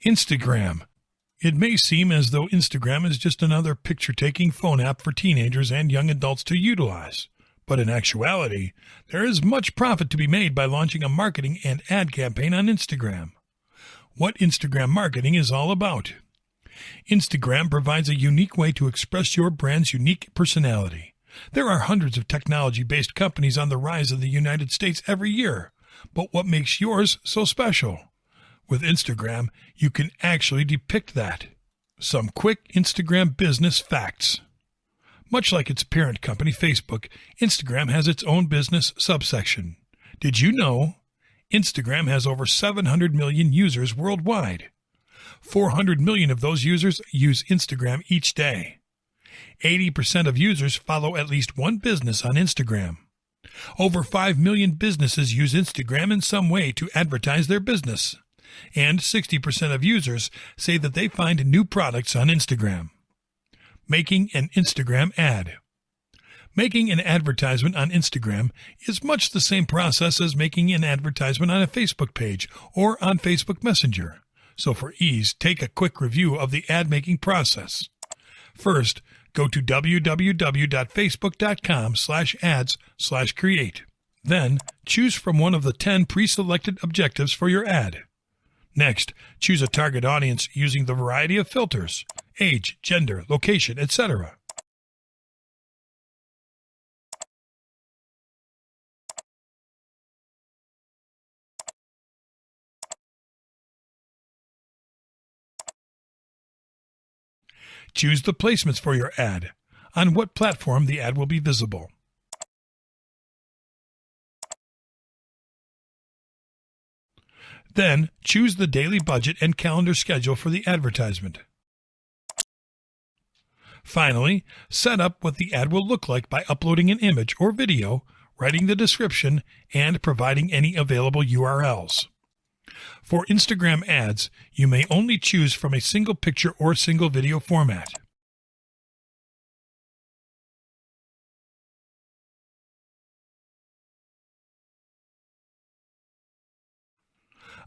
Instagram. It may seem as though Instagram is just another picture-taking phone app for teenagers and young adults to utilize. But in actuality, there is much profit to be made by launching a marketing and ad campaign on Instagram. What Instagram marketing is all about. Instagram provides a unique way to express your brand's unique personality. There are hundreds of technology-based companies on the rise in the United States every year. But what makes yours so special? With Instagram, you can actually depict that. Some quick Instagram business facts. Much like its parent company, Facebook, Instagram has its own business subsection. Did you know? Instagram has over 700 million users worldwide. 400 million of those users use Instagram each day. 80% of users follow at least one business on Instagram. Over 5 million businesses use Instagram in some way to advertise their business. And 60% of users say that they find new products on Instagram. Making an Instagram ad. Making an advertisement on Instagram is much the same process as making an advertisement on a Facebook page or on Facebook Messenger. So for ease, take a quick review of the ad-making process. First, go to www.facebook.com/ads/create. Then, choose from one of the 10 pre-selected objectives for your ad. Next, choose a target audience using the variety of filters: age, gender, location, etc. Choose the placements for your ad. On what platform the ad will be visible. Then, choose the daily budget and calendar schedule for the advertisement. Finally, set up what the ad will look like by uploading an image or video, writing the description, and providing any available URLs. For Instagram ads, you may only choose from a single picture or single video format.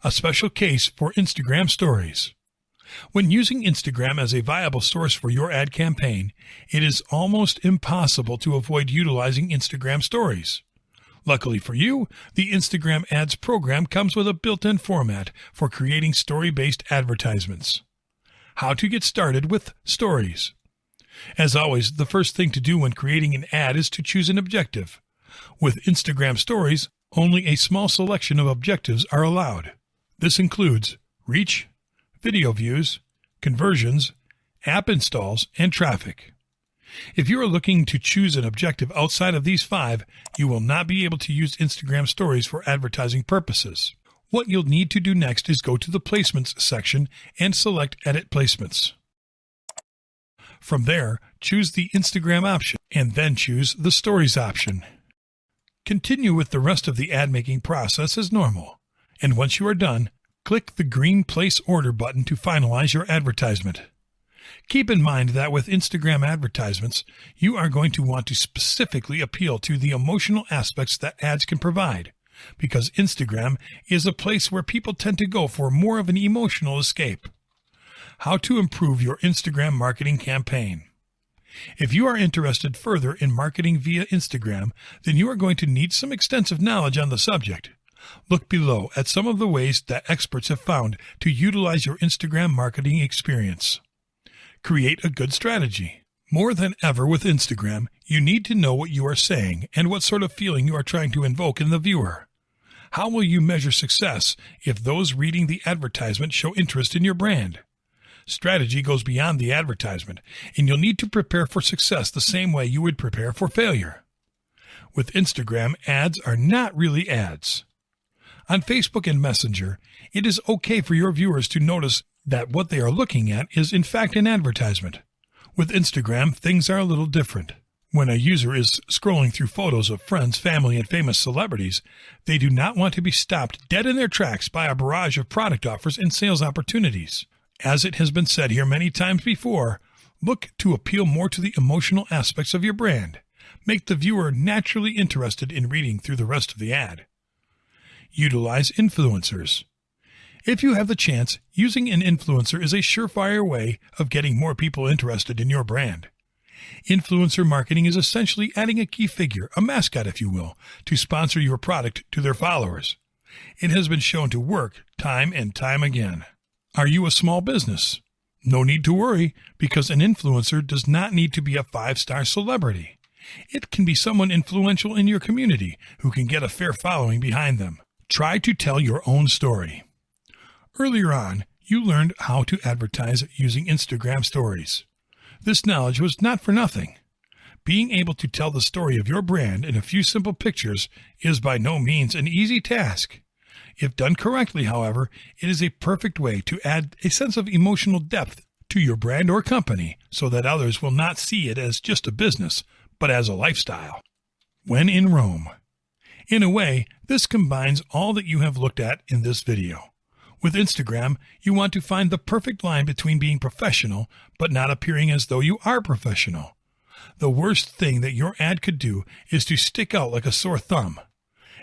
A special case for Instagram Stories. When using Instagram as a viable source for your ad campaign, it is almost impossible to avoid utilizing Instagram Stories. Luckily for you, the Instagram Ads program comes with a built-in format for creating story-based advertisements. How to get started with stories. As always, the first thing to do when creating an ad is to choose an objective. With Instagram Stories, only a small selection of objectives are allowed. This includes reach, video views, conversions, app installs, and traffic. If you are looking to choose an objective outside of these 5, you will not be able to use Instagram Stories for advertising purposes. What you'll need to do next is go to the Placements section and select Edit Placements. From there, choose the Instagram option and then choose the Stories option. Continue with the rest of the ad-making process as normal. And once you are done, click the green Place Order button to finalize your advertisement. Keep in mind that with Instagram advertisements, you are going to want to specifically appeal to the emotional aspects that ads can provide, because Instagram is a place where people tend to go for more of an emotional escape. How to improve your Instagram marketing campaign. If you are interested further in marketing via Instagram, then you are going to need some extensive knowledge on the subject. Look below at some of the ways that experts have found to utilize your Instagram marketing experience. Create a good strategy. More than ever with Instagram, you need to know what you are saying and what sort of feeling you are trying to invoke in the viewer. How will you measure success if those reading the advertisement show interest in your brand? Strategy goes beyond the advertisement, and you'll need to prepare for success the same way you would prepare for failure. With Instagram, ads are not really ads. On Facebook and Messenger, it is okay for your viewers to notice that what they are looking at is in fact an advertisement. With Instagram, things are a little different. When a user is scrolling through photos of friends, family, and famous celebrities, they do not want to be stopped dead in their tracks by a barrage of product offers and sales opportunities. As it has been said here many times before, look to appeal more to the emotional aspects of your brand. Make the viewer naturally interested in reading through the rest of the ad. Utilize influencers. If you have the chance, using an influencer is a surefire way of getting more people interested in your brand. Influencer marketing is essentially adding a key figure, a mascot if you will, to sponsor your product to their followers. It has been shown to work time and time again. Are you a small business? No need to worry, because an influencer does not need to be a 5-star celebrity. It can be someone influential in your community who can get a fair following behind them. Try to tell your own story. Earlier on, you learned how to advertise using Instagram stories. This knowledge was not for nothing. Being able to tell the story of your brand in a few simple pictures is by no means an easy task. If done correctly, however, it is a perfect way to add a sense of emotional depth to your brand or company so that others will not see it as just a business, but as a lifestyle. When in Rome. In a way, this combines all that you have looked at in this video. With Instagram, you want to find the perfect line between being professional but not appearing as though you are professional. The worst thing that your ad could do is to stick out like a sore thumb.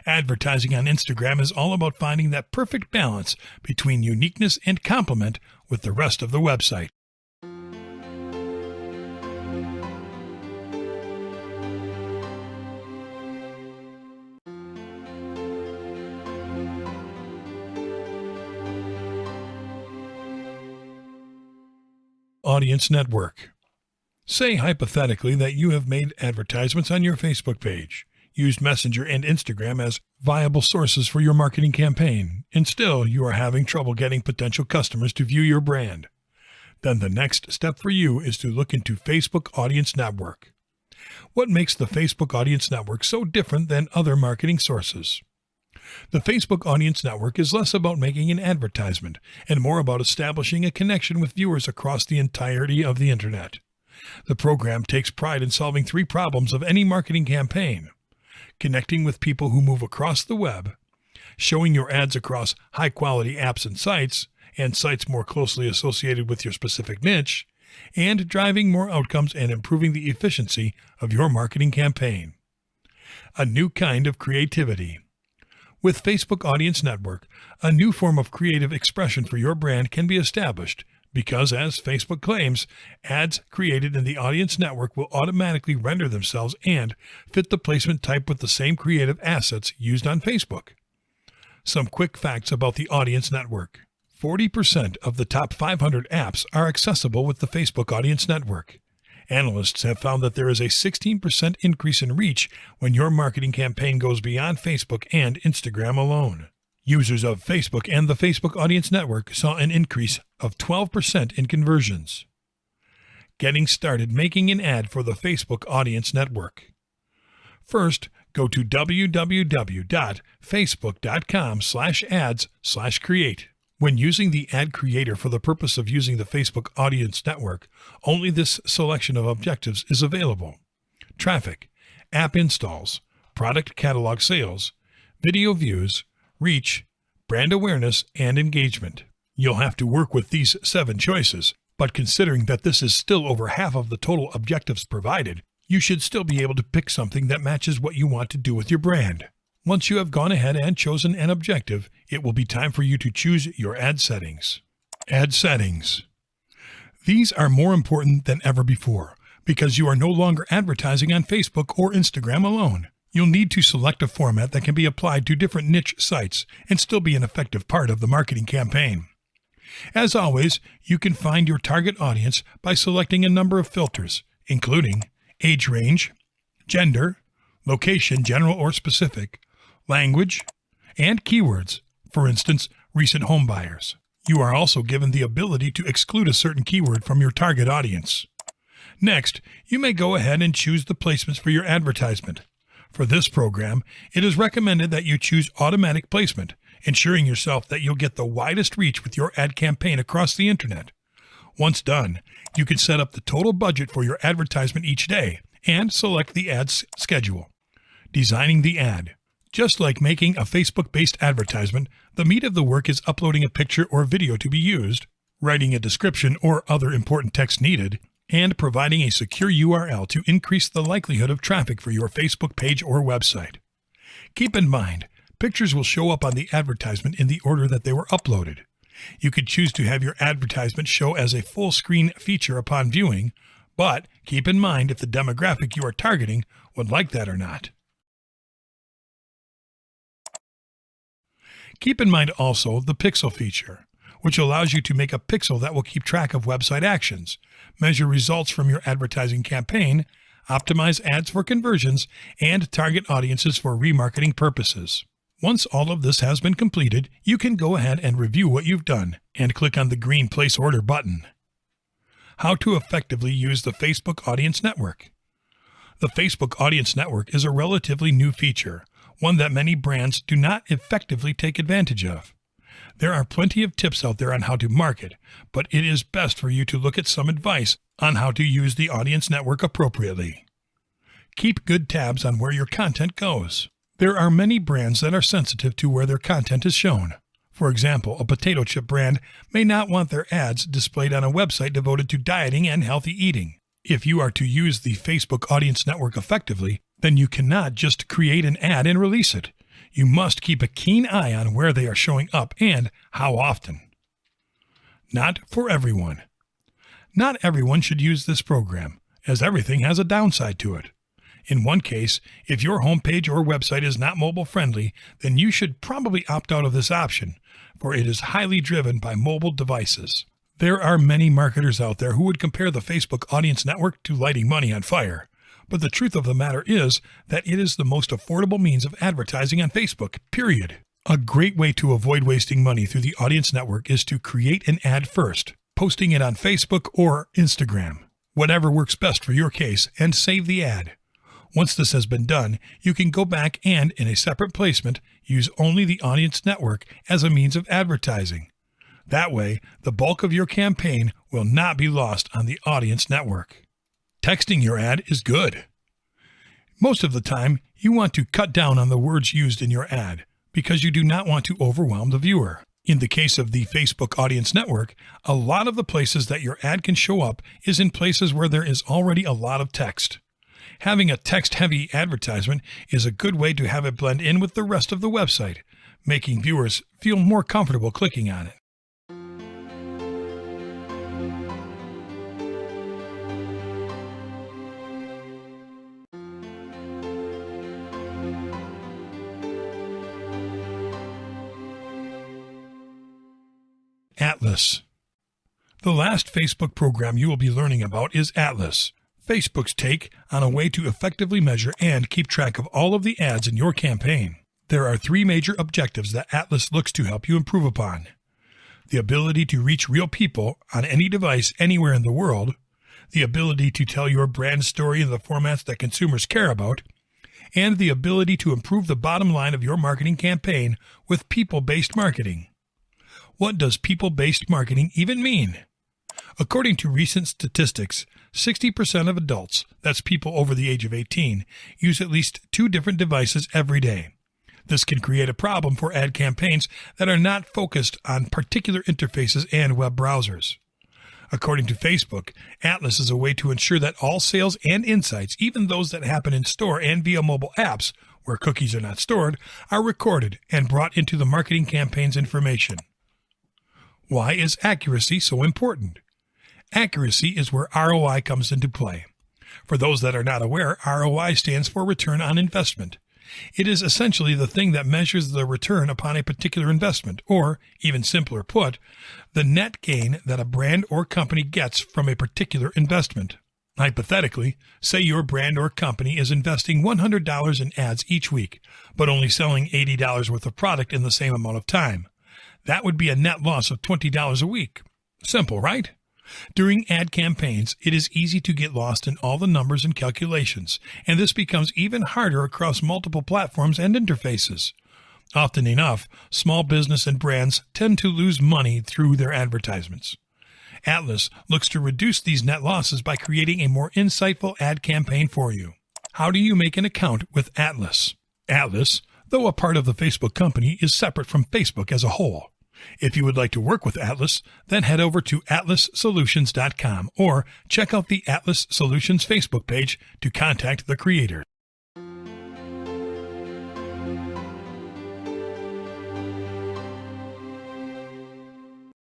Advertising on Instagram is all about finding that perfect balance between uniqueness and complement with the rest of the website. Audience network. Say hypothetically that you have made advertisements on your Facebook page, used Messenger and Instagram as viable sources for your marketing campaign, and still you are having trouble getting potential customers to view your brand. Then the next step for you is to look into Facebook Audience Network. What makes the Facebook Audience Network so different than other marketing sources? The Facebook Audience Network is less about making an advertisement and more about establishing a connection with viewers across the entirety of the Internet. The program takes pride in solving 3 problems of any marketing campaign: connecting with people who move across the web, showing your ads across high-quality apps and sites more closely associated with your specific niche, and driving more outcomes and improving the efficiency of your marketing campaign. A new kind of creativity. With Facebook Audience Network, a new form of creative expression for your brand can be established because, as Facebook claims, ads created in the Audience Network will automatically render themselves and fit the placement type with the same creative assets used on Facebook. Some quick facts about the Audience Network. 40% of the top 500 apps are accessible with the Facebook Audience Network. Analysts have found that there is a 16% increase in reach when your marketing campaign goes beyond Facebook and Instagram alone. Users of Facebook and the Facebook Audience Network saw an increase of 12% in conversions. Getting started making an ad for the Facebook Audience Network. First, go to www.facebook.com/ads/create. When using the ad creator for the purpose of using the Facebook Audience Network, only this selection of objectives is available: traffic, app installs, product catalog sales, video views, reach, brand awareness, and engagement. You'll have to work with these 7 choices, but considering that this is still over half of the total objectives provided, you should still be able to pick something that matches what you want to do with your brand. Once you have gone ahead and chosen an objective, it will be time for you to choose your ad settings. Ad settings. These are more important than ever before because you are no longer advertising on Facebook or Instagram alone. You'll need to select a format that can be applied to different niche sites and still be an effective part of the marketing campaign. As always, you can find your target audience by selecting a number of filters, including age range, gender, location, general or specific, language, and keywords, for instance, recent home buyers. You are also given the ability to exclude a certain keyword from your target audience. Next, you may go ahead and choose the placements for your advertisement. For this program, it is recommended that you choose automatic placement, ensuring yourself that you'll get the widest reach with your ad campaign across the Internet. Once done, you can set up the total budget for your advertisement each day and select the ad's schedule. Designing the ad. Just like making a Facebook-based advertisement, the meat of the work is uploading a picture or video to be used, writing a description or other important text needed, and providing a secure URL to increase the likelihood of traffic for your Facebook page or website. Keep in mind, pictures will show up on the advertisement in the order that they were uploaded. You could choose to have your advertisement show as a full screen feature upon viewing, but keep in mind if the demographic you are targeting would like that or not. Keep in mind also the pixel feature, which allows you to make a pixel that will keep track of website actions, measure results from your advertising campaign, optimize ads for conversions, and target audiences for remarketing purposes. Once all of this has been completed, you can go ahead and review what you've done and click on the green Place Order button. How to effectively use the Facebook Audience Network. The Facebook Audience Network is a relatively new feature, one that many brands do not effectively take advantage of. There are plenty of tips out there on how to market, but it is best for you to look at some advice on how to use the Audience Network appropriately. Keep good tabs on where your content goes. There are many brands that are sensitive to where their content is shown. For example, a potato chip brand may not want their ads displayed on a website devoted to dieting and healthy eating. If you are to use the Facebook Audience Network effectively, then you cannot just create an ad and release it. You must keep a keen eye on where they are showing up and how often. Not for everyone. Not everyone should use this program, as everything has a downside to it. In one case, if your homepage or website is not mobile friendly, then you should probably opt out of this option, for it is highly driven by mobile devices. There are many marketers out there who would compare the Facebook Audience Network to lighting money on fire. But the truth of the matter is that it is the most affordable means of advertising on Facebook, period. A great way to avoid wasting money through the Audience Network is to create an ad first, posting it on Facebook or Instagram, whatever works best for your case, and save the ad. Once this has been done, you can go back and, in a separate placement, use only the Audience Network as a means of advertising. That way, the bulk of your campaign will not be lost on the Audience Network. Texting your ad is good. Most of the time, you want to cut down on the words used in your ad because you do not want to overwhelm the viewer. In the case of the Facebook Audience Network, a lot of the places that your ad can show up is in places where there is already a lot of text. Having a text-heavy advertisement is a good way to have it blend in with the rest of the website, making viewers feel more comfortable clicking on it. Atlas. The last Facebook program you will be learning about is Atlas, Facebook's take on a way to effectively measure and keep track of all of the ads in your campaign. There are three major objectives that Atlas looks to help you improve upon: the ability to reach real people on any device anywhere in the world, the ability to tell your brand story in the formats that consumers care about, and the ability to improve the bottom line of your marketing campaign with people-based marketing. What does people-based marketing even mean? According to recent statistics, 60% of adults, that's people over the age of 18, use at least 2 different devices every day. This can create a problem for ad campaigns that are not focused on particular interfaces and web browsers. According to Facebook, Atlas is a way to ensure that all sales and insights, even those that happen in store and via mobile apps, where cookies are not stored, are recorded and brought into the marketing campaign's information. Why is accuracy so important? Accuracy is where ROI comes into play. For those that are not aware, ROI stands for return on investment. It is essentially the thing that measures the return upon a particular investment, or, even simpler put, the net gain that a brand or company gets from a particular investment. Hypothetically, say your brand or company is investing $100 in ads each week, but only selling $80 worth of product in the same amount of time. That would be a net loss of $20 a week. Simple, right? During ad campaigns, it is easy to get lost in all the numbers and calculations, and this becomes even harder across multiple platforms and interfaces. Often enough, small business and brands tend to lose money through their advertisements. Atlas looks to reduce these net losses by creating a more insightful ad campaign for you. How do you make an account with Atlas? Atlas, though a part of the Facebook company, is separate from Facebook as a whole. If you would like to work with Atlas, then head over to atlassolutions.com or check out the Atlas Solutions Facebook page to contact the creator.